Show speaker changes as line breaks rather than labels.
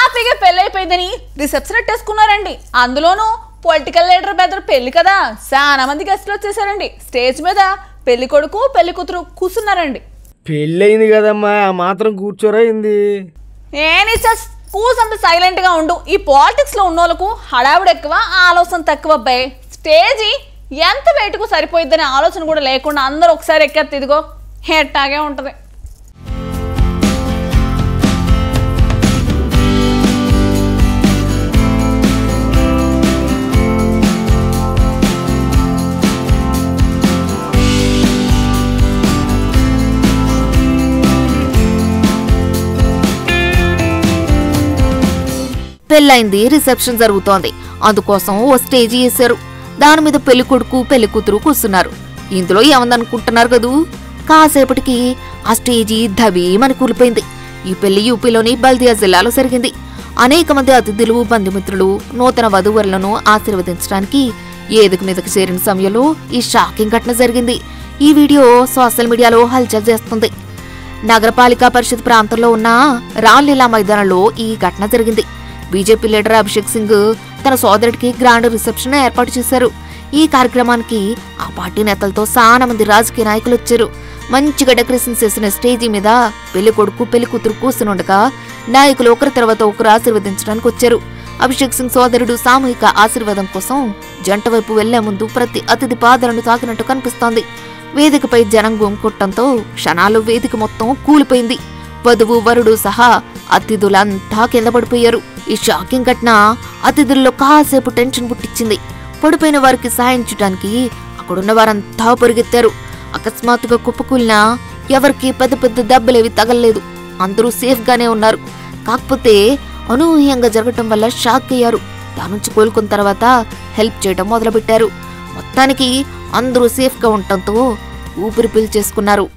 సాఫీగా పెళ్ళైపోయిందని రిసెప్షన్ ఎట్టేసుకున్నారండి. అందులోనూ political leader బెదర్ పెళ్లి కదా, చాలా మంది గెస్ట్లు వచ్చేసారండి. స్టేజ్ మీద పెళ్లి కొడుకు పెళ్లి కూతురు కూర్చున్నారండి.
పెళ్ళయింది కదమ్మా, ఆ మాత్రం కూర్చోరా అయింది.
కూసంత సైలెంట్ గా ఉండు. ఈ పాలిటిక్స్ లో ఉన్న వాళ్ళకు హడావుడు ఎక్కువ, ఆలోచన తక్కువ. అబ్బాయి స్టేజీ ఎంత వెయిట్కు సరిపోయిద్దనే ఆలోచన కూడా లేకుండా అందరూ ఒకసారి ఎక్కేది. ఇదిగో ఎట్టాగే ఉంటది.
పెళ్ళైంది, రిసెప్షన్ జరుగుతోంది. అందుకోసం ఓ స్టేజీ వేశారు. దాని మీద పెళ్లి కొడుకు పెళ్లి కూతురు కూర్చున్నారు. ఇందులో ఏమందనుకుంటున్నారు కదూ, కాసేపటికి ఆ స్టేజీ ధబీమని కూలిపోయింది. ఈ పెళ్లి యూపీలోని బల్దియా జిల్లాలో జరిగింది. అనేక మంది అతిథులు బంధుమిత్రులు నూతన వధూవరులను ఆశీర్వదించడానికి ఏదిక మీదకి చేరిన సమయంలో ఈ షాకింగ్ ఘటన జరిగింది. ఈ వీడియో సోషల్ మీడియాలో హల్చల్ చేస్తుంది. నగరపాలికా పరిషత్ ప్రాంతంలో ఉన్న రామ్లీలా మైదానంలో ఈ ఘటన జరిగింది. బీజేపీ లీడర్ అభిషేక్ సింగ్ తన సోదరుడికి గ్రాండ్ రిసెప్షన్ ఏర్పాటు చేశారు. ఈ కార్యక్రమానికి ఆ పార్టీ నేతలతో చాలా మంది రాజకీయ నాయకులు వచ్చారు. మంచిగా డెకరేషన్ చేసిన స్టేజీ మీద పెళ్లి కొడుకు పెళ్లి కూతురు కూర్చునుండగా నాయకులు ఒకరి తర్వాత ఒకరు ఆశీర్వదించడానికి వచ్చారు. అభిషేక్ సింగ్ సోదరుడు సామూహిక ఆశీర్వాదం కోసం జంట వైపు వెళ్లే ముందు ప్రతి అతిథి పాదాలను తాకినట్టు కనిపిస్తోంది. వేదికపై జనం గుమికొట్టడంతో క్షణాలు వేదిక మొత్తం కూలిపోయింది. వధువు వరుడు సహా అతిథులంతా కింద పడిపోయారు. ఈ షాకింగ్ ఘటన అతిథుల్లో కాసేపు టెన్షన్ పుట్టించింది. పడిపోయిన వారికి సాయం చేయడానికి అక్కడున్న వారంతా పరిగెత్తారు. అకస్మాత్తుగా కుప్పకూలినా ఎవరికి పెద్ద పెద్ద దెబ్బలేవి తగలలేదు. అందరూ సేఫ్ గానే ఉన్నారు. కాకపోతే అనూహ్యంగా జరగటం వల్ల షాక్ అయ్యారు. దాని నుంచి కోలుకున్న తర్వాత హెల్ప్ చేయడం మొదలుపెట్టారు. మొత్తానికి అందరూ సేఫ్ గా ఉండటంతో ఊపిరి పీల్చేసుకున్నారు.